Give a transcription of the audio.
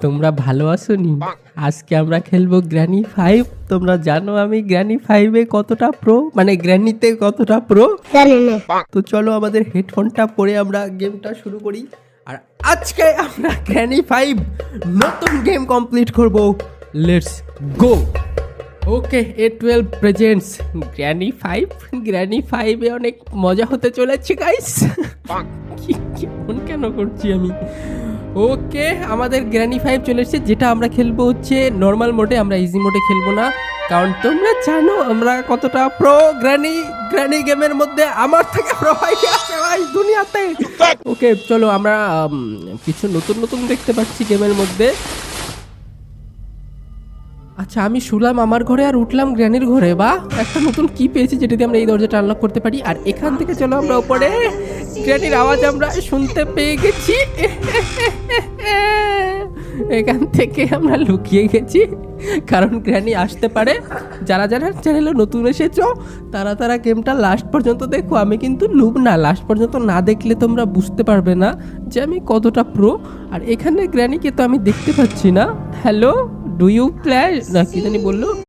তোমরা ভালো আছোনি? আজকে আমরা খেলবো গ্র্যানি 5। তোমরা জানো আমি গ্র্যানি 5-এ কতটা প্রো, মানে গ্র্যানিতে কতটা প্রো। জানি না। তো চলো আমাদের হেডফোনটা পরে আমরা গেমটা শুরু করি। আর আজকে আমরা গ্র্যানি 5 নতুন গেম কমপ্লিট করব। Let's go. Okay, A12 presents Granny 5। Granny 5-এ অনেক মজা হতে চলেছে গাইস। কেমন কেন করছি আমি? ওকে, আমাদের গ্র্যানি 5 চলে এসেছে, যেটা আমরা খেলবো হচ্ছে নর্মাল মোডে। আমরা ইজি মোডে খেলবো না, কারণ তোমরা জানো আমরা কতটা প্রো। গ্র্যানি গেমের মধ্যে আমার থেকে প্রো হয়ে আছে ভাই দুনিয়াতে। ওকে চলো, আমরা কিছু নতুন নতুন দেখতে পাচ্ছি গেমের মধ্যে। আচ্ছা, আমি শুলাম আমার ঘরে আর উঠলাম গ্র্যানির ঘরে। বা একটা নতুন কি পেয়েছি যেটা দিয়ে আমরা এই দরজাটা আনলক করতে পারি। আর এখান থেকে চলো আমরা উপরে। গ্র্যানির আওয়াজ আমরা শুনতে পেয়ে গেছি। এখান থেকে আমরা লুকিয়ে গেছি, কারণ গ্র্যানি আসতে পারে। যারা যারা চ্যানেলে নতুন এসেছো তারা তারা গেমটা লাস্ট পর্যন্ত দেখো। আমি কিন্তু নুব না, লাস্ট পর্যন্ত না দেখলে তোমরা বুঝতে পারবে না যে আমি কতটা প্রো। আর এখানে গ্র্যানিকে তো আমি দেখতে পাচ্ছি না। হ্যালো, ডু ইউ প্লে না কি জানি বললো।